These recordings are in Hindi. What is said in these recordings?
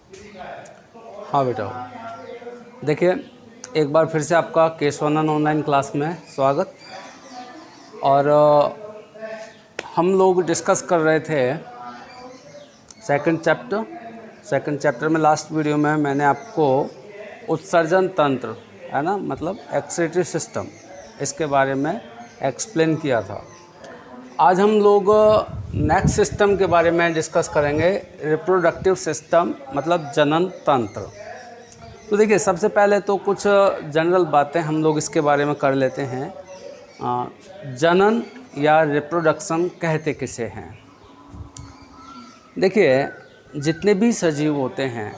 हाँ बेटा, देखिए एक बार फिर से आपका केशवानंद ऑनलाइन क्लास में स्वागत। और हम लोग डिस्कस कर रहे थे सेकंड चैप्टर में। लास्ट वीडियो में मैंने आपको उत्सर्जन तंत्र है ना, मतलब एक्सक्रीटरी सिस्टम, इसके बारे में एक्सप्लेन किया था। आज हम लोग नेक्स्ट सिस्टम के बारे में डिस्कस करेंगे, रिप्रोडक्टिव सिस्टम मतलब जनन तंत्र। तो देखिए सबसे पहले तो कुछ जनरल बातें हम लोग इसके बारे में कर लेते हैं। जनन या रिप्रोडक्शन कहते किसे हैं? देखिए जितने भी सजीव होते हैं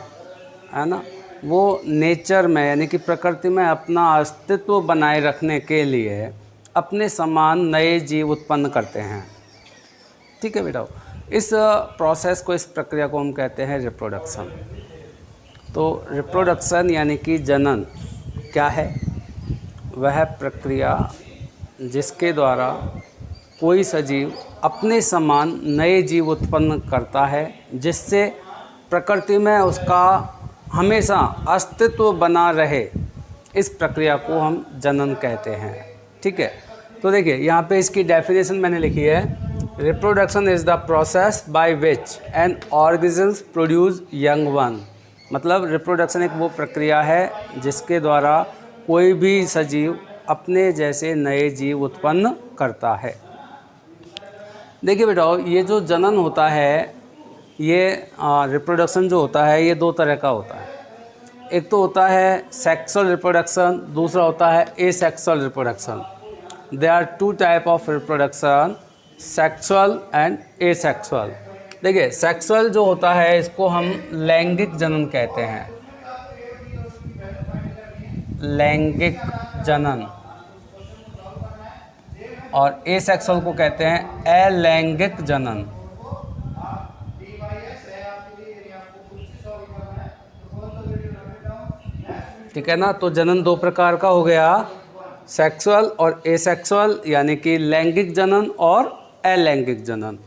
है ना, वो नेचर में यानी कि प्रकृति में अपना अस्तित्व बनाए रखने के लिए अपने समान नए जीव उत्पन्न करते हैं। ठीक है बेटा, इस प्रोसेस को, इस प्रक्रिया को हम कहते हैं रिप्रोडक्शन। तो रिप्रोडक्शन यानी कि जनन क्या है? वह प्रक्रिया जिसके द्वारा कोई सजीव अपने समान नए जीव उत्पन्न करता है, जिससे प्रकृति में उसका हमेशा अस्तित्व बना रहे। इस प्रक्रिया को हम जनन कहते हैं। ठीक है, तो देखिए यहाँ पे इसकी डेफिनेशन मैंने लिखी है। Reproduction is the process by which an organism produce young one. मतलब रिप्रोडक्शन एक वो प्रक्रिया है जिसके द्वारा कोई भी सजीव अपने जैसे नए जीव उत्पन्न करता है। देखिए बेटा, ये जो जनन होता है, ये रिप्रोडक्शन जो होता है, ये दो तरह का होता है। एक तो होता है सेक्सुअल रिप्रोडक्शन, दूसरा होता है asexual reproduction. There are two type of reproduction, sexual and asexual. देखिए सेक्सुअल जो होता है इसको हम लैंगिक जनन कहते हैं, लैंगिक जनन। और एसेक्सुअल को कहते हैं अलैंगिक जनन। ठीक है ना, तो जनन दो प्रकार का हो गया, सेक्सुअल और एसेक्सुअल, यानी कि लैंगिक जनन और अलैंगिक जनन।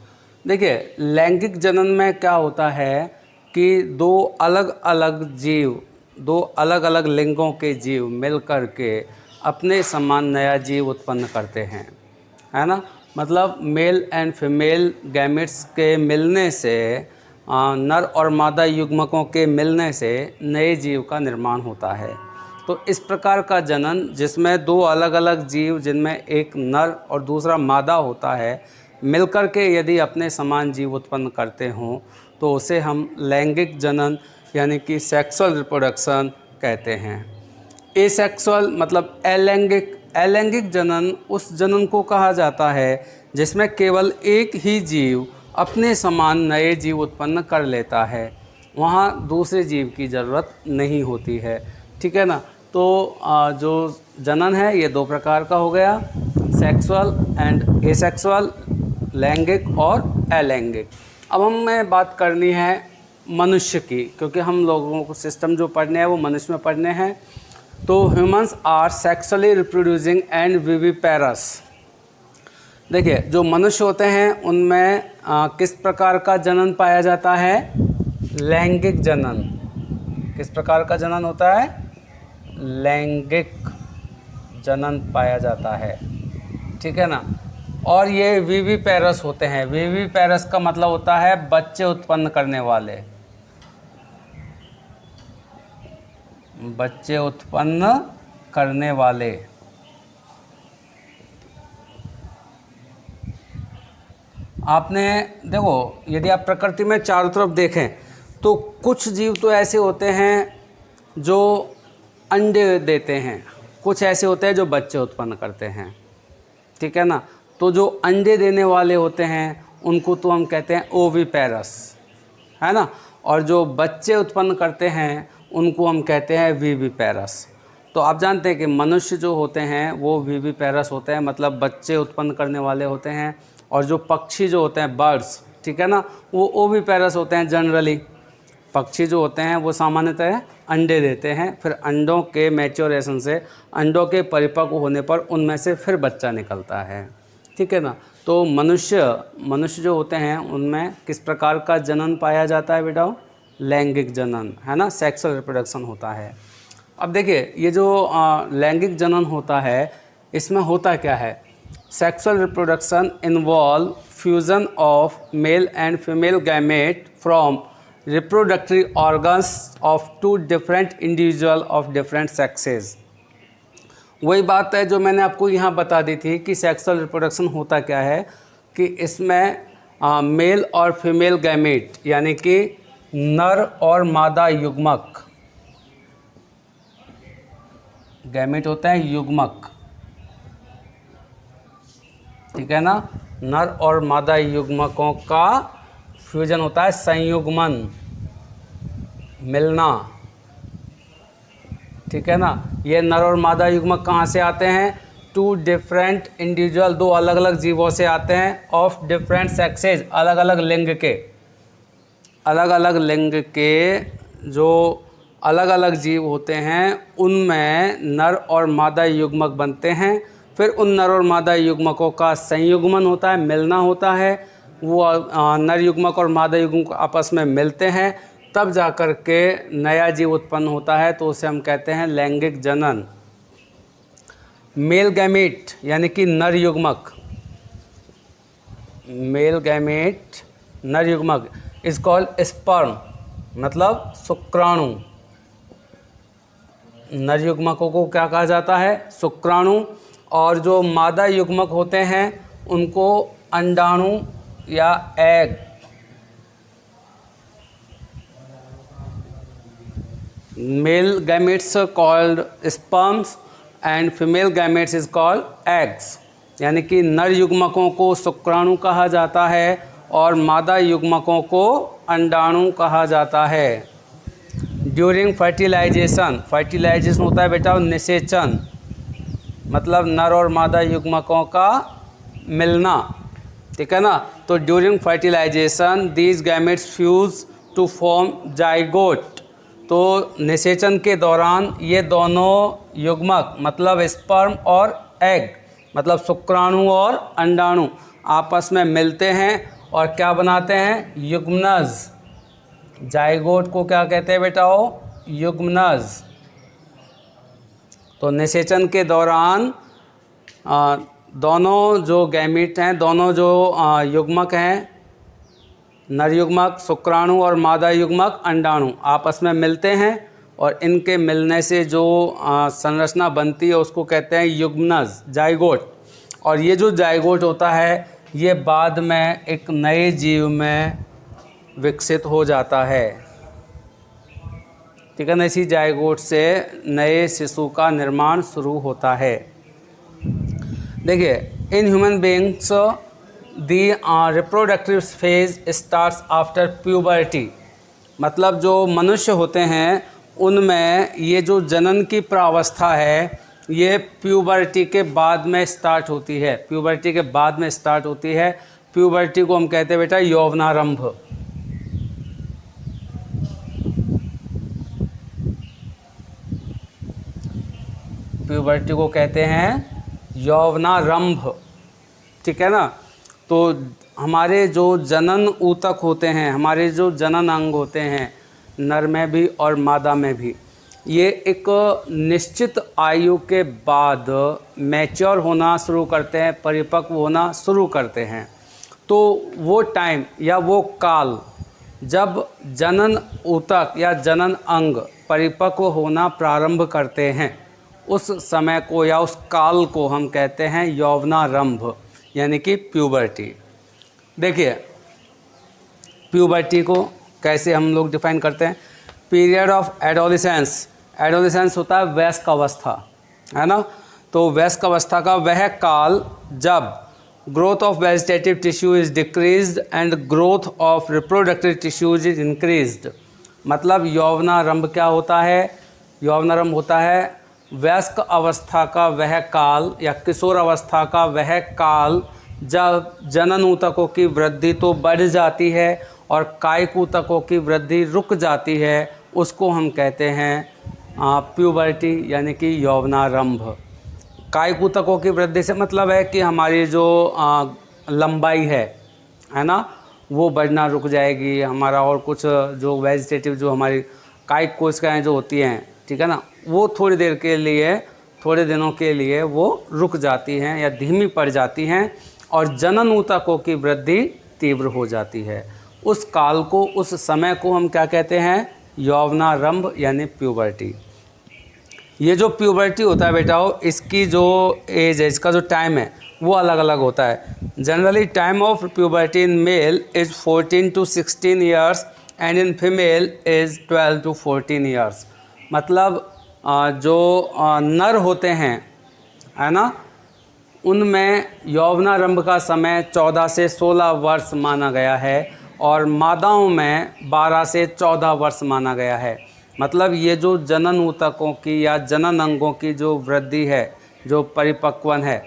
देखिए लैंगिक जनन में क्या होता है कि दो अलग अलग जीव, दो अलग अलग लिंगों के जीव मिलकर के अपने समान नया जीव उत्पन्न करते हैं, है ना। मतलब मेल एंड फीमेल गैमेट्स के मिलने से, नर और मादा युग्मकों के मिलने से नए जीव का निर्माण होता है। तो इस प्रकार का जनन जिसमें दो अलग अलग जीव, जिनमें एक नर और दूसरा मादा होता है, मिलकर के यदि अपने समान जीव उत्पन्न करते हों, तो उसे हम लैंगिक जनन यानी कि सेक्सुअल रिप्रोडक्शन कहते हैं। एसेक्सुअल मतलब अलैंगिक। अलैंगिक जनन उस जनन को कहा जाता है जिसमें केवल एक ही जीव अपने समान नए जीव उत्पन्न कर लेता है, वहाँ दूसरे जीव की ज़रूरत नहीं होती है। ठीक है ना। तो जो जनन है ये दो प्रकार का हो गया, सेक्सुअल एंड एसेक्सुअल, लैंगिक और अलैंगिक। अब हमें बात करनी है मनुष्य की, क्योंकि हम लोगों को सिस्टम जो पढ़ने हैं वो मनुष्य में पढ़ने हैं। तो humans are sexually reproducing and viviparous. देखिए जो मनुष्य होते हैं उनमें किस प्रकार का जनन पाया जाता है? लैंगिक जनन। किस प्रकार का जनन होता है? लैंगिक जनन पाया जाता है। ठीक है ना। और ये विविपेरस होते हैं। विविपेरस का मतलब होता है बच्चे उत्पन्न करने वाले, बच्चे उत्पन्न करने वाले। आपने देखो, यदि आप प्रकृति में चारों तरफ देखें तो कुछ जीव तो ऐसे होते हैं जो अंडे देते हैं, कुछ ऐसे होते हैं जो बच्चे उत्पन्न करते हैं। ठीक है ना। तो जो अंडे देने वाले होते हैं उनको तो हम कहते हैं ओविपेरस, है ना। और जो बच्चे उत्पन्न करते हैं उनको हम कहते हैं विविपेरस। तो आप जानते हैं कि मनुष्य जो होते हैं वो विविपेरस होते हैं, मतलब बच्चे उत्पन्न करने वाले होते हैं। और जो पक्षी जो होते हैं, बर्ड्स, ठीक है ना, वो ओविपेरस होते हैं जनरली। पक्षी जो होते हैं वो सामान्यतः अंडे देते हैं, फिर अंडों के मैच्योरेशन से, अंडों के परिपक्व होने पर उनमें से फिर बच्चा निकलता है। ठीक है ना। तो मनुष्य जो होते हैं उनमें किस प्रकार का जनन पाया जाता है बेटा? लैंगिक जनन, है ना, सेक्सुअल रिप्रोडक्शन होता है। अब देखिए ये जो लैंगिक जनन होता है, इसमें होता क्या है, sexual reproduction involve fusion of male and female gamete from reproductory organs of two different individual of different sexes. वही बात है जो मैंने आपको यहाँ बता दी थी कि सेक्सुअल रिप्रोडक्शन होता क्या है, कि इसमें मेल और फीमेल गैमेट यानी कि नर और मादा युग्मक, गैमेट होता है युग्मक, ठीक है ना, नर और मादा युग्मकों का फ्यूजन होता है, संयुग्मन, मिलना, ठीक है ना। ये नर और मादा युग्मक कहाँ से आते हैं, टू डिफरेंट इंडिविजुअल, दो अलग अलग जीवों से आते हैं, ऑफ डिफरेंट सेक्सेस, अलग अलग लिंग के, अलग अलग लिंग के जो अलग अलग जीव होते हैं उनमें नर और मादा युग्मक बनते हैं। फिर उन नर और मादा युग्मकों का संयुग्मन होता है, मिलना होता है, वो नर युग्मक और मादा युग्मक आपस में मिलते हैं, तब जाकर के नया जीव उत्पन्न होता है, तो उसे हम कहते हैं लैंगिक जनन। मेल गैमेट यानी कि नर युग्मक, मेल गैमेट नर युग्मक इज कॉल्ड स्पर्म, मतलब शुक्राणु। नर युग्मकों को क्या कहा जाता है, शुक्राणु, और जो मादा युग्मक होते हैं उनको अंडाणु या egg. Male gametes called sperms and female gametes is called eggs, यानी कि नर युग्मकों को शुक्राणु कहा जाता है और मादा युग्मकों को अंडाणु कहा जाता है। ड्यूरिंग फर्टिलाइजेशन, फर्टिलाइजेशन होता है बेटा निषेचन, मतलब नर और मादा युग्मकों का मिलना, ठीक है ना। तो during fertilisation these gametes fuse to form zygote, तो निषेचन के दौरान ये दोनों युग्मक मतलब स्पर्म और एग मतलब शुक्राणु और अंडाणु आपस में मिलते हैं और क्या बनाते हैं, युग्मनज। जाइगोट को क्या कहते हैं बेटा, युग्मनज। तो निषेचन के दौरान दोनों जो गैमीट हैं, दोनों जो युग्मक हैं, नर युग्मक शुक्राणु और मादा युग्मक अंडाणु आपस में मिलते हैं और इनके मिलने से जो संरचना बनती है उसको कहते हैं युग्मनज, जाइगोट। और ये जो जाइगोट होता है ये बाद में एक नए जीव में विकसित हो जाता है, ठीक है ना। इसी जाइगोट से नए शिशु का निर्माण शुरू होता है। देखिए in human beings the reproductive phase starts after puberty, मतलब जो मनुष्य होते हैं उनमें ये जो जनन की प्रावस्था है ये प्यूबर्टी के बाद में स्टार्ट होती है, प्यूबर्टी के बाद में स्टार्ट होती है। प्यूबर्टी को हम कहते हैं बेटा यौवनारंभ। प्यूबर्टी को कहते हैं यौवनारंभ, ठीक है ना। तो हमारे जो जनन ऊतक होते हैं, हमारे जो जनन अंग होते हैं नर में भी और मादा में भी, ये एक निश्चित आयु के बाद मैच्योर होना शुरू करते हैं, परिपक्व होना शुरू करते हैं। तो वो टाइम या वो काल जब जनन ऊतक या जनन अंग परिपक्व होना प्रारंभ करते हैं, उस समय को या उस काल को हम कहते हैं यौवनारंभ यानी कि प्यूबर्टी। देखिए प्यूबर्टी को कैसे हम लोग डिफाइन करते हैं, पीरियड ऑफ एडोलेसेंस, एडोलेसेंस होता है वयस्क अवस्था, है ना। तो वयस्क अवस्था का वह काल जब growth of vegetative tissue is decreased and growth of reproductive tissues is increased. मतलब यौवनारंभ क्या होता है, यौवनारंभ होता है वयस्क अवस्था का वह काल या किशोर अवस्था का वह काल जब जनन ऊतकों की वृद्धि तो बढ़ जाती है और कायिक ऊतकों की वृद्धि रुक जाती है, उसको हम कहते हैं प्यूबर्टी यानी कि यौवनारंभ। कायिक ऊतकों की वृद्धि से मतलब है कि हमारी जो लंबाई है ना, वो बढ़ना रुक जाएगी, हमारा और कुछ जो वेजिटेटिव जो हमारी कायिक कोशिकाएँ जो होती हैं, ठीक है ना, वो थोड़ी देर के लिए, थोड़े दिनों के लिए वो रुक जाती हैं या धीमी पड़ जाती हैं और जनन ऊतकों की वृद्धि तीव्र हो जाती है। उस काल को, उस समय को हम क्या कहते हैं? यौवनारंभ यानी प्यूबर्टी। ये जो प्यूबर्टी होता है बेटाओ, इसकी जो एज है, इसका जो टाइम है वो अलग अलग होता है। Generally time of puberty in male is 14 to 16 years and in female is 12 to 14 years. मतलब जो नर होते हैं, है ना, उनमें यौवनारंभ का समय 14 से 16 वर्ष माना गया है और मादाओं में 12 से 14 वर्ष माना गया है। मतलब ये जो जनन ऊतकों की या जनन अंगों की जो वृद्धि है, जो परिपक्वन है,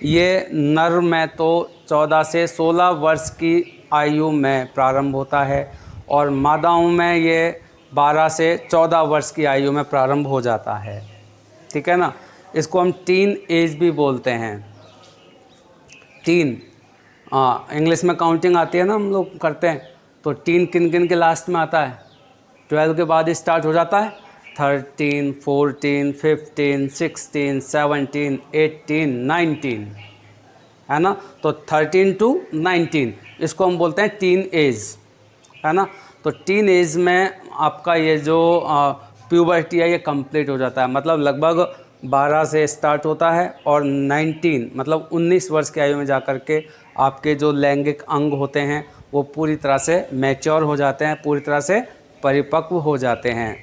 ये नर में तो 14 से 16 वर्ष की आयु में प्रारंभ होता है और मादाओं में ये 12 से 14 वर्ष की आयु में प्रारंभ हो जाता है। ठीक है ना, इसको हम टीन एज भी बोलते हैं। टीन, इंग्लिश में काउंटिंग आती है ना, हम लोग करते हैं, तो टीन किन किन के लास्ट में आता है? 12 के बाद स्टार्ट हो जाता है 13, 14, 15, 16, 17, 18, 19, है ना। तो 13 to 19 इसको हम बोलते हैं टीन एज, है ना। तो टीन एज में आपका ये जो प्यूबर्टी है ये कंप्लीट हो जाता है। मतलब लगभग 12 से स्टार्ट होता है और 19 मतलब 19 वर्ष की आयु में जाकर के आपके जो लैंगिक अंग होते हैं वो पूरी तरह से मैच्योर हो जाते हैं, पूरी तरह से परिपक्व हो जाते हैं।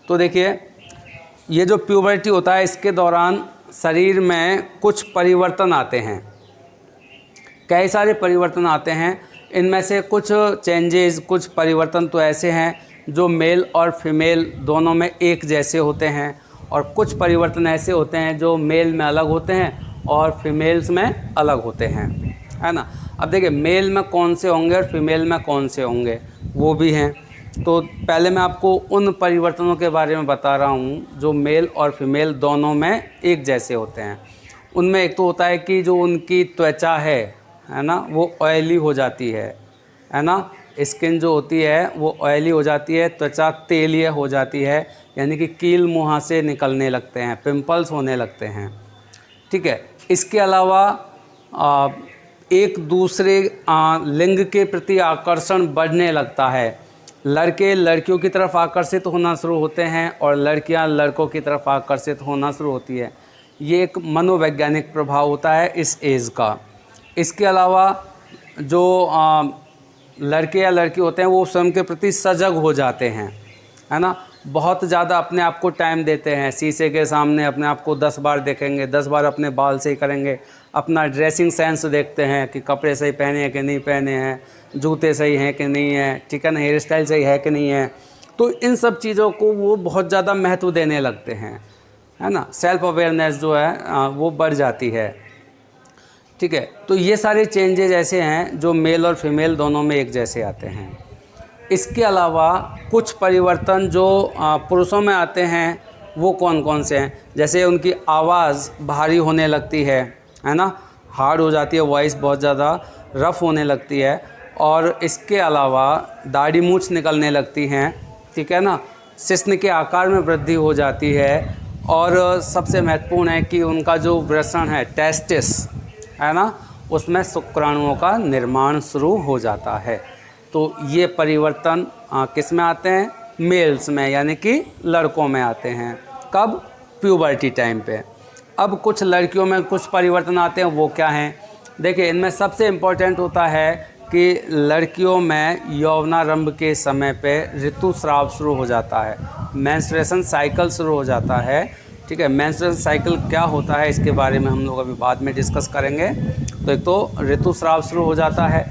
तो देखिए, ये जो प्यूबर्टी होता है इसके दौरान शरीर में कुछ परिवर्तन आते हैं, कई सारे परिवर्तन आते हैं। इनमें से कुछ चेंजेस, कुछ परिवर्तन तो ऐसे हैं जो मेल और फीमेल दोनों में एक जैसे होते हैं और कुछ परिवर्तन ऐसे होते हैं जो मेल में अलग होते हैं और फीमेल्स में अलग होते हैं, है ना। अब देखिए, मेल में कौन से होंगे और फीमेल में कौन से होंगे वो भी हैं। तो पहले मैं आपको उन परिवर्तनों के बारे में बता रहा हूँ जो मेल और फीमेल दोनों में एक जैसे होते हैं। उनमें एक तो होता है कि जो उनकी त्वचा है ना, वो ऑयली हो जाती है ना। स्किन जो होती है वो ऑयली हो जाती है, त्वचा तेलीय हो जाती है, यानी कि कील मुँह से निकलने लगते हैं, पिंपल्स होने लगते हैं। ठीक है, इसके अलावा एक दूसरे लिंग के प्रति आकर्षण बढ़ने लगता है। लड़के लड़कियों की तरफ आकर्षित होना शुरू होते हैं और लड़कियां लड़कों की तरफ आकर्षित होना शुरू होती है। ये एक मनोवैज्ञानिक प्रभाव होता है इस एज का। इसके अलावा जो लड़के या लड़की होते हैं वो स्वयं के प्रति सजग हो जाते हैं, है ना। बहुत ज़्यादा अपने आप को टाइम देते हैं, शीशे के सामने अपने आप को 10 बार देखेंगे, 10 बार अपने बाल सही करेंगे, अपना ड्रेसिंग सेंस देखते हैं कि कपड़े सही पहने हैं कि नहीं पहने हैं, जूते सही हैं कि नहीं है, ठीक है ना, हेयर स्टाइल सही है कि नहीं है। तो इन सब चीज़ों को वो बहुत ज़्यादा महत्व देने लगते हैं, है ना। सेल्फ अवेयरनेस जो है वो बढ़ जाती है। ठीक है, तो ये सारे चेंजेज ऐसे हैं जो मेल और फीमेल दोनों में एक जैसे आते हैं। इसके अलावा कुछ परिवर्तन जो पुरुषों में आते हैं वो कौन कौन से हैं? जैसे उनकी आवाज़ भारी होने लगती है ना, हार्ड हो जाती है, वॉइस बहुत ज़्यादा रफ़ होने लगती है। और इसके अलावा दाढ़ी मूंछ निकलने लगती हैं, ठीक है ना, शिश्न के आकार में वृद्धि हो जाती है। और सबसे महत्वपूर्ण है कि उनका जो वृषण है, टेस्टिस, है ना, उसमें शुक्राणुओं का निर्माण शुरू हो जाता है। तो ये परिवर्तन किस में आते हैं? मेल्स में, यानी कि लड़कों में आते हैं। कब? प्यूबर्टी टाइम पे। अब कुछ लड़कियों में कुछ परिवर्तन आते हैं, वो क्या हैं? देखिए, इनमें सबसे इम्पोर्टेंट होता है कि लड़कियों में यौवनारंभ के समय पे ऋतुस्राव शुरू हो जाता है, मेंस्ट्रुएशन साइकिल शुरू हो जाता है। ठीक है, मेंस्ट्रुएशन साइकिल क्या होता है इसके बारे में हम लोग अभी बाद में डिस्कस करेंगे। तो एक तो ऋतुस्राव शुरू हो जाता है,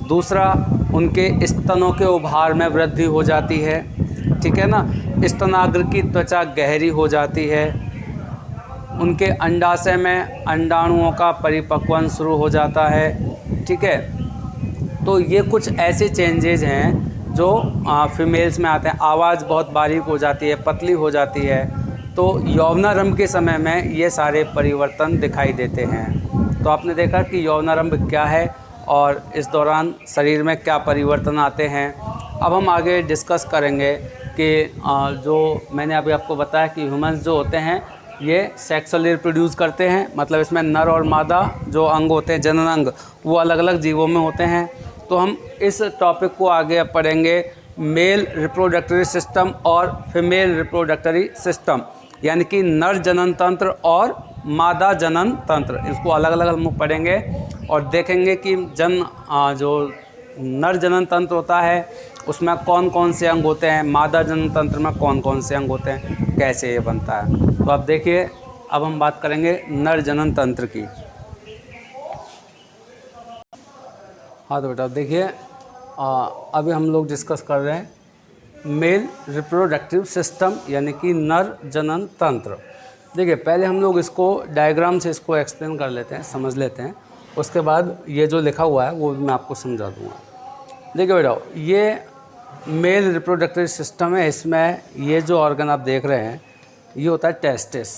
दूसरा उनके स्तनों के उभार में वृद्धि हो जाती है, ठीक है ना, स्तनाग्र की त्वचा गहरी हो जाती है, उनके अंडाशय में अंडाणुओं का परिपक्वन शुरू हो जाता है। ठीक है, तो ये कुछ ऐसे चेंजेज हैं जो फीमेल्स में आते हैं। आवाज़ बहुत बारीक हो जाती है, पतली हो जाती है। तो यौवनारंभ के समय में ये सारे परिवर्तन दिखाई देते हैं। तो आपने देखा कि यौवनारंभ क्या है और इस दौरान शरीर में क्या परिवर्तन आते हैं। अब हम आगे डिस्कस करेंगे कि जो मैंने अभी आपको बताया कि ह्यूमंस जो होते हैं ये सेक्सुअली रिप्रोड्यूस करते हैं, मतलब इसमें नर और मादा जो अंग होते हैं, जनन अंग, वो अलग अलग जीवों में होते हैं। तो हम इस टॉपिक को आगे पढ़ेंगे, मेल रिप्रोडक्टरी सिस्टम और फीमेल रिप्रोडक्टरी सिस्टम, यानी कि नर जनन तंत्र और मादा जनन तंत्र, इसको अलग अलग हम पढ़ेंगे और देखेंगे कि जो नर जनन तंत्र होता है उसमें कौन कौन से अंग होते हैं, मादा जनन तंत्र में कौन कौन से अंग होते हैं, कैसे ये बनता है। तो अब देखिए, अब हम बात करेंगे नर जनन तंत्र की। हाँ तो बेटा देखिए, अभी हम लोग डिस्कस कर रहे हैं मेल रिप्रोडक्टिव सिस्टम यानी कि नर जनन तंत्र। देखिए पहले हम लोग इसको डायग्राम से इसको एक्सप्लेन कर लेते हैं, समझ लेते हैं, उसके बाद ये जो लिखा हुआ है वो भी मैं आपको समझा दूँगा। देखिए बेटा, ये मेल रिप्रोडक्टिव सिस्टम है, इसमें ये जो ऑर्गन आप देख रहे हैं ये होता है टेस्टिस।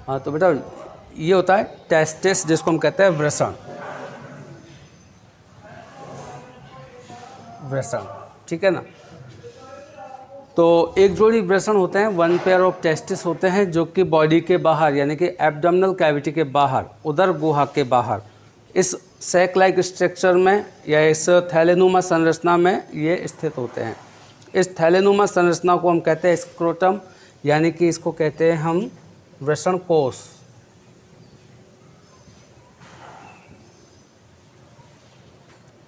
हाँ तो बेटा ये होता है टेस्टिस, जिसको हम कहते हैं वृषण। वृषण, ठीक है ना। तो एक जोड़ी वृषण होते हैं, वन पेयर ऑफ टेस्टिस होते हैं, जो कि बॉडी के बाहर यानी कि एब्डोमिनल कैविटी के बाहर, उदर गुहा के बाहर, इस सैक लाइक स्ट्रक्चर में या इस थैलेनुमा संरचना में ये स्थित होते हैं। इस थैलेनुमा संरचना को हम कहते हैं स्क्रोटम, यानी कि इसको कहते हैं हम वृषण कोश।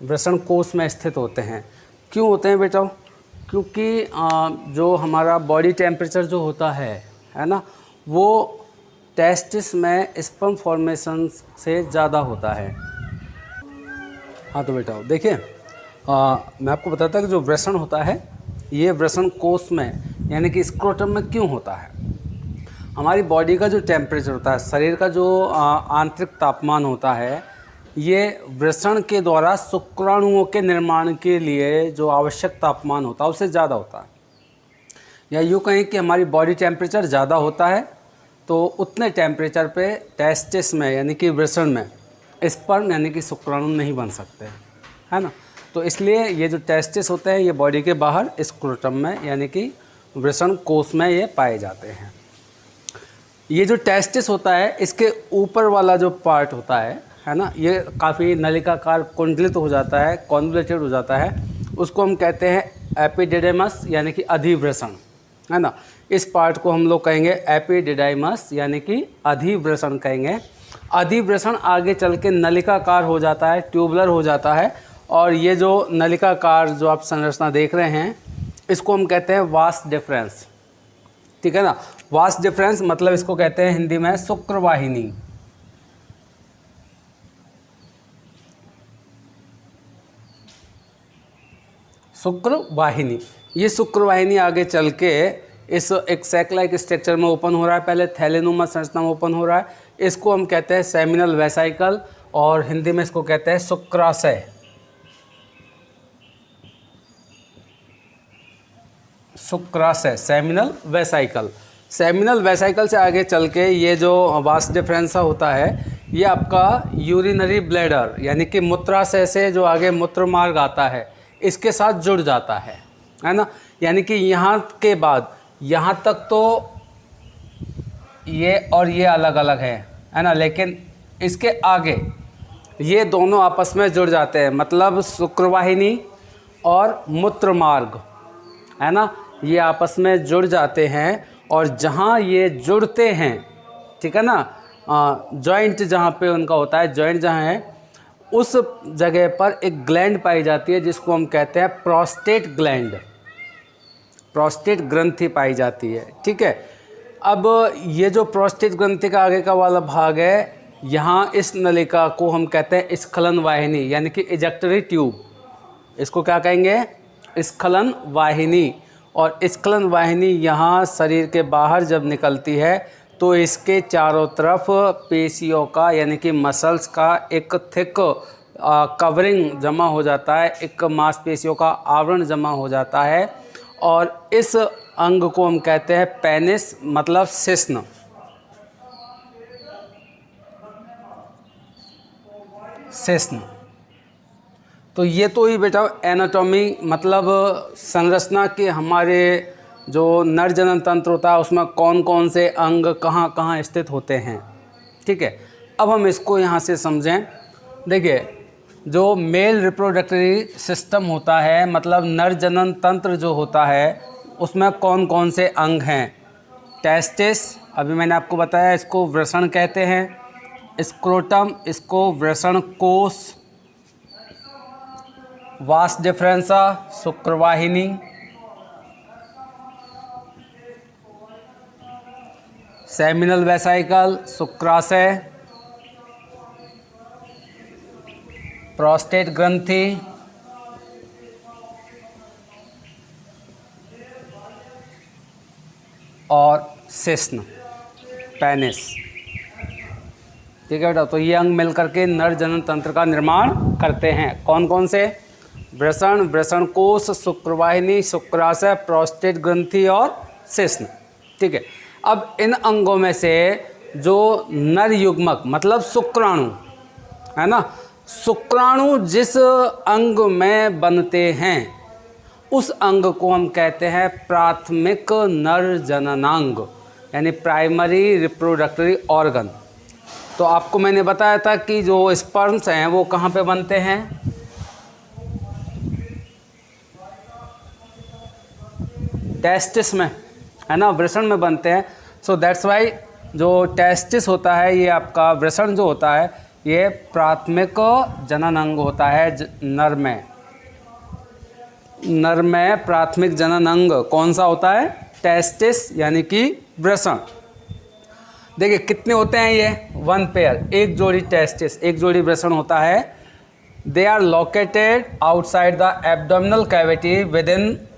वृषण कोश में स्थित होते हैं। क्यों होते हैं बेटा? क्योंकि जो हमारा बॉडी टेम्परेचर जो होता है ना, वो टेस्टिस में स्पर्म फॉर्मेशन से ज़्यादा होता है। हाँ तो बेटा देखिए, मैं आपको बताता कि जो वृषण होता है ये वृषण कोश में यानी कि स्क्रोटम में क्यों होता है। हमारी बॉडी का जो टेम्परेचर होता है, शरीर का जो आंतरिक तापमान होता है, ये वृषण के द्वारा शुक्राणुओं के निर्माण के लिए जो आवश्यक तापमान होता है उससे ज़्यादा होता है। या यूँ कहें कि हमारी बॉडी टेम्परेचर ज़्यादा होता है तो उतने टेम्परेचर पे टेस्टिस में यानी कि वृषण में स्पर्म यानी कि शुक्राणु नहीं बन सकते, है ना। तो इसलिए ये जो टेस्टिस होते हैं ये बॉडी के बाहर स्क्रोटम में यानी कि वृषण कोश में ये पाए जाते हैं। ये जो टेस्टिस होता है इसके ऊपर वाला जो पार्ट होता है ना, ये काफ़ी नलिकाकार कुंडलित हो जाता है, कॉन्वोल्यूटेड हो जाता है, उसको हम कहते हैं एपिडिडेमस यानी कि अधिवृषण, है ना। इस पार्ट को हम लोग कहेंगे एपिडिडाइमस यानी कि अधिवृषण कहेंगे। अधिवृषण आगे चल के नलिकाकार हो जाता है, ट्यूबुलर हो जाता है, और ये जो नलिकाकार जो आप संरचना देख रहे हैं इसको हम कहते हैं वास डिफरेंस, ठीक है ना। वास डिफरेंस मतलब इसको कहते हैं हिंदी में शुक्रवाहिनी। शुक्रवाहिनी, ये शुक्रवाहिनी आगे चल के इस एक सैक लाइक स्ट्रक्चर में ओपन हो रहा है, पहले थैलेनुमा संरचना में ओपन हो रहा है, इसको हम कहते हैं सेमिनल वेसाइकल, और हिंदी में इसको कहते हैं शुक्राशय। शुक्राशय, सेमिनल वेसाइकल। सेमिनल वेसाइकल से आगे चल के ये जो वास डिफरेंसा होता है ये आपका यूरिनरी ब्लैडर यानी कि मूत्राशय से जो आगे मूत्र मार्ग आता है इसके साथ जुड़ जाता है ना। यानी कि यहाँ के बाद यहाँ तक तो ये और ये अलग अलग है ना, लेकिन इसके आगे ये दोनों आपस में जुड़ जाते हैं, मतलब शुक्रवाहिनी और मूत्र मार्ग, है ना, ये आपस में जुड़ जाते हैं। और जहाँ ये जुड़ते हैं, ठीक है ना, जॉइंट जहाँ पे उनका होता है, जॉइंट जहाँ है उस जगह पर एक ग्लैंड पाई जाती है जिसको हम कहते हैं प्रोस्टेट ग्लैंड, प्रोस्टेट ग्रंथि पाई जाती है, ठीक है। अब ये जो प्रोस्टेट ग्रंथि का आगे का वाला भाग है, यहाँ इस नलिका को हम कहते हैं स्खलन वाहिनी यानी कि इजेक्टरी ट्यूब, इसको क्या कहेंगे? स्खलन वाहिनी। और स्खलन वाहिनी यहाँ शरीर के बाहर जब निकलती है तो इसके चारों तरफ पेशियों का यानी कि मसल्स का एक थिक कवरिंग जमा हो जाता है, एक मांसपेशियों का आवरण जमा हो जाता है, और इस अंग को हम कहते हैं पेनिस मतलब शिश्न। शेषन। तो ये तो ही बेटा एनाटॉमी मतलब संरचना के हमारे जो नर जनन तंत्र होता है उसमें कौन कौन से अंग कहाँ कहाँ स्थित होते हैं। ठीक है, अब हम इसको यहाँ से समझें। देखिए, जो मेल रिप्रोडक्टरी सिस्टम होता है मतलब नर जनन तंत्र जो होता है उसमें कौन कौन से अंग हैं। टेस्टिस, अभी मैंने आपको बताया, इसको वृषण कहते हैं। स्क्रोटम, इसको वृषण कोश। वास डिफरेंसा, शुक्रवाहिनी। सेमिनल वेसाइकल, शुक्राशय। प्रोस्टेट ग्रंथि, और शेषन, पेनिस। ठीक है बेटा, तो ये अंग मिलकर के नर जनन तंत्र का निर्माण करते हैं। कौन कौन से? वृषण, वृषण कोश, शुक्रवाहिनी, शुक्राशय, प्रोस्टेट ग्रंथि और शेषन। ठीक है, अब इन अंगों में से जो नर युग्मक मतलब शुक्राणु है ना, शुक्राणु जिस अंग में बनते हैं उस अंग को हम कहते हैं प्राथमिक नर जननांग, यानी प्राइमरी रिप्रोडक्टरी ऑर्गन। तो आपको मैंने बताया था कि जो स्पर्म्स हैं वो कहाँ पे बनते हैं? टेस्टिस में, है ना, वृषण में बनते हैं। सो दैट्स वाई जो टेस्टिस होता है ये आपका वृषण जो होता है ये प्राथमिक जनन अंग होता है नर में। नर में प्राथमिक जनन अंग कौन सा होता है? टेस्टिस यानी कि वृषण। देखिए कितने होते हैं ये? 1 पेयर, एक जोड़ी टेस्टिस, एक जोड़ी वृषण होता है। They are located outside the abdominal cavity within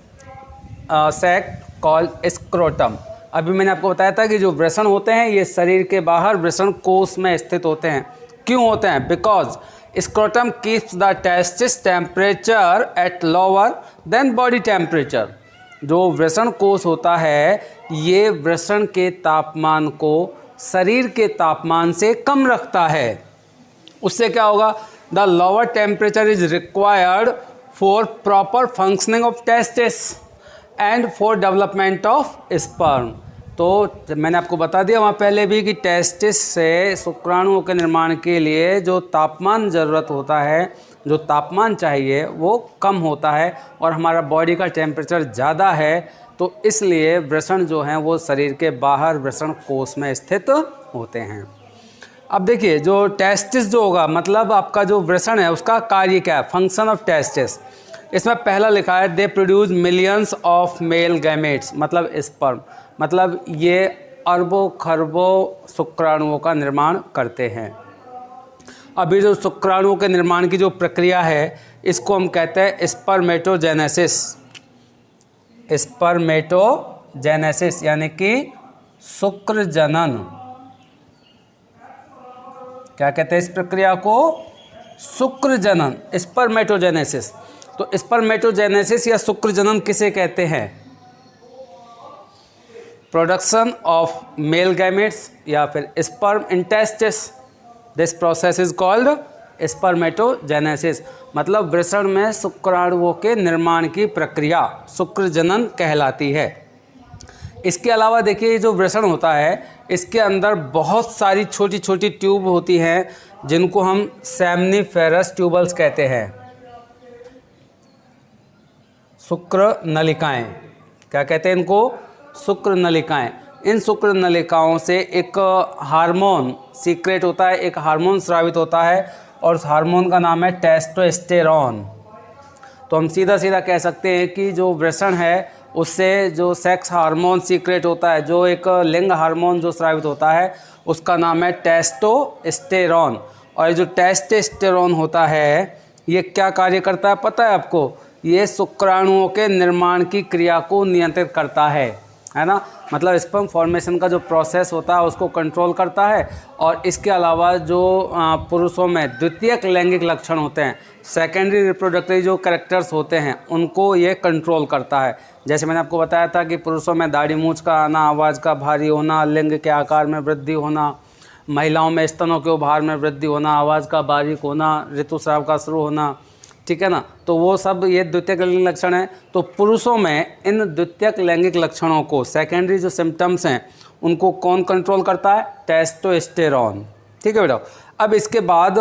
sac called scrotum. अभी मैंने आपको बताया था कि जो वृषण होते हैं ये शरीर के बाहर वृषण कोश में स्थित होते हैं। क्यों होते हैं? Because scrotum keeps the testis temperature at lower than body temperature. जो वृषण कोश होता है ये वृषण के तापमान को शरीर के तापमान से कम रखता है। उससे क्या होगा? The lower temperature is required for proper functioning of testis and for development of sperm. तो मैंने आपको बता दिया वहाँ पहले भी कि टेस्टिस से शुक्राणुओं के निर्माण के लिए जो तापमान ज़रूरत होता है, जो तापमान चाहिए वो कम होता है और हमारा बॉडी का टेम्परेचर ज़्यादा है, तो इसलिए वृषण जो हैं वो शरीर के बाहर वृषण कोश में स्थित होते हैं। अब देखिए जो टेस्टिस जो होगा मतलब आपका जो वृषण है उसका कार्य क्या है? Function of testis. इसमें पहला लिखा है they produce millions of male gametes, मतलब स्पर्म, मतलब ये अरबों खरबों शुक्राणुओं का निर्माण करते हैं। अभी जो शुक्राणुओं के निर्माण की जो प्रक्रिया है इसको हम कहते हैं स्पर्मेटोजेनेसिस। स्पर्मेटोजेनेसिस यानी कि शुक्र जनन। क्या कहते हैं इस प्रक्रिया को? शुक्र जनन, स्पर्मेटोजेनेसिस। तो स्पर्मेटोजेनेसिस या शुक्र जनन किसे कहते हैं? प्रोडक्शन ऑफ मेल गैमेट्स या फिर sperm in testis. This process is called spermatogenesis, मतलब वृषण में शुक्राणुओं के निर्माण की प्रक्रिया शुक्र जनन कहलाती है। इसके अलावा देखिए जो वृषण होता है इसके अंदर बहुत सारी छोटी छोटी ट्यूब होती हैं जिनको हम सेमनीफेरस ट्यूबल्स कहते हैं। शुक्र नलिकाएं, क्या कहते हैं इनको? शुक्र नलिकाएं। इन शुक्र नलिकाओं से एक हार्मोन सीक्रेट होता है, एक हार्मोन स्रावित होता है और उस हार्मोन का नाम है टेस्टोस्टेरोन। तो हम सीधा सीधा कह सकते हैं कि जो वृषण है उससे जो सेक्स हार्मोन सीक्रेट होता है, जो एक लिंग हार्मोन जो स्रावित होता है उसका नाम है टेस्टोस्टेरोन। और जो टेस्टोस्टेरोन होता है ये क्या कार्य करता है पता है आपको? ये शुक्राणुओं के निर्माण की क्रिया को नियंत्रित करता है ना, मतलब स्पर्म फॉर्मेशन का जो प्रोसेस होता है उसको कंट्रोल करता है। और इसके अलावा जो पुरुषों में द्वितीयक लैंगिक लक्षण होते हैं, सेकेंडरी रिप्रोडक्टरी जो कैरेक्टर्स होते हैं उनको ये कंट्रोल करता है। जैसे मैंने आपको बताया था कि पुरुषों में दाढ़ी मूंछ का आना, आवाज़ का भारी होना, लिंग के आकार में वृद्धि होना, महिलाओं में स्तनों के उभार में वृद्धि होना, आवाज़ का बारीक होना, ऋतुस्राव का शुरू होना, ठीक है ना, तो वो सब ये द्वितीयक लैंगिक लक्षण है। तो पुरुषों में इन द्वितीयक लैंगिक लक्षणों को, सेकेंडरी जो सिम्टम्स हैं, उनको कौन कंट्रोल करता है? टेस्टोस्टेरॉन। ठीक है बेटा। अब इसके बाद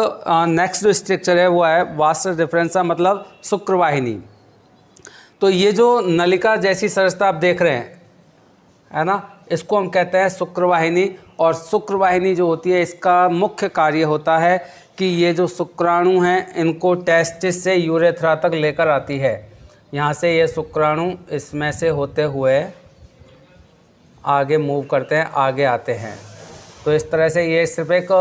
नेक्स्ट जो स्ट्रक्चर है वो है वास डिफरेंसा, मतलब शुक्रवाहिनी। तो ये जो नलिका जैसी संरचना आप देख रहे हैं, है ना, इसको हम कहते हैं शुक्रवाहिनी। और शुक्रवाहिनी जो होती है, इसका मुख्य कार्य होता है कि ये जो शुक्राणु हैं इनको टेस्टिस से यूरेथ्रा तक लेकर आती है। यहाँ से ये शुक्राणु इसमें से होते हुए आगे मूव करते हैं, आगे आते हैं। तो इस तरह से ये सिर्फ एक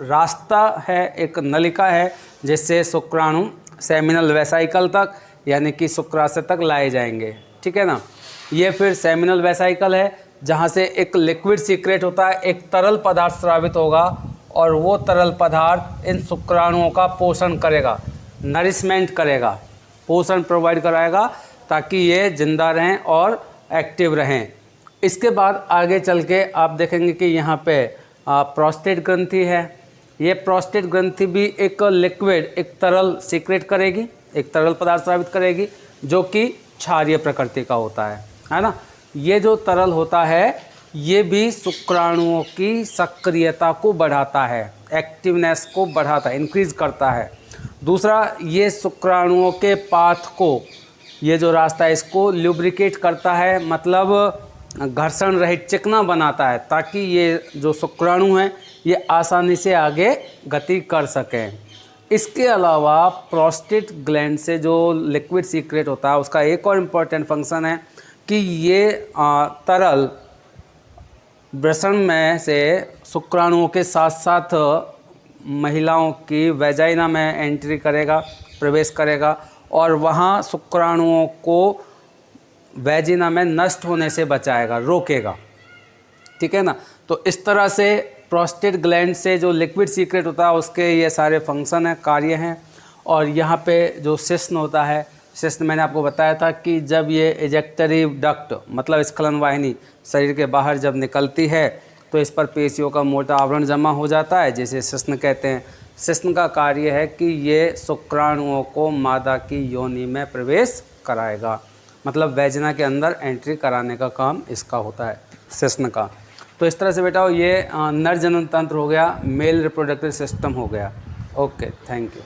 रास्ता है, एक नलिका है, जिससे शुक्राणु सेमिनल वेसाइकल तक यानी कि शुक्राशय तक लाए जाएंगे। ठीक है ना। ये फिर सेमिनल वेसाइकल है जहाँ से एक लिक्विड सीक्रेट होता है, एक तरल पदार्थ स्रावित होगा और वो तरल पदार्थ इन शुक्राणुओं का पोषण करेगा, नरिशमेंट करेगा, पोषण प्रोवाइड कराएगा ताकि ये जिंदा रहें और एक्टिव रहें। इसके बाद आगे चल के आप देखेंगे कि यहाँ पे प्रोस्टेट ग्रंथि है। ये प्रोस्टेट ग्रंथि भी एक लिक्विड, एक तरल सीक्रेट करेगी, एक तरल पदार्थ स्रावित करेगी जो कि क्षारीय प्रकृति का होता है ना। ये जो तरल होता है ये भी शुक्राणुओं की सक्रियता को बढ़ाता है, एक्टिवनेस को बढ़ाता है, इंक्रीज करता है। दूसरा, ये शुक्राणुओं के पाथ को, ये जो रास्ता है इसको ल्यूब्रिकेट करता है, मतलब घर्षण रहित चिकना बनाता है ताकि ये जो शुक्राणु हैं ये आसानी से आगे गति कर सकें। इसके अलावा प्रोस्टेट ग्लैंड से जो लिक्विड सीक्रेट होता है उसका एक और इम्पॉर्टेंट फंक्शन है कि ये तरल वृषण में से शुक्राणुओं के साथ साथ महिलाओं की वेजाइना में एंट्री करेगा, प्रवेश करेगा और वहाँ शुक्राणुओं को वेजिना में नष्ट होने से बचाएगा, रोकेगा। ठीक है ना। तो इस तरह से प्रोस्टेट ग्लैंड से जो लिक्विड सीक्रेट होता है उसके ये सारे फंक्शन हैं, कार्य हैं। और यहाँ पे जो शिश्न होता है, शिश्न मैंने आपको बताया था कि जब ये इजेक्टरी डक्ट मतलब स्खलन वाहिनी शरीर के बाहर जब निकलती है तो इस पर पेशियों का मोटा आवरण जमा हो जाता है, जिसे शिश्न कहते हैं। शिश्न का कार्य है कि ये शुक्राणुओं को मादा की योनि में प्रवेश कराएगा, मतलब वेजिना के अंदर एंट्री कराने का काम इसका होता है, शिश्न का। तो इस तरह से बेटा ये नर जनन तंत्र हो गया, मेल रिप्रोडक्टिव सिस्टम हो गया। Okay, thank you.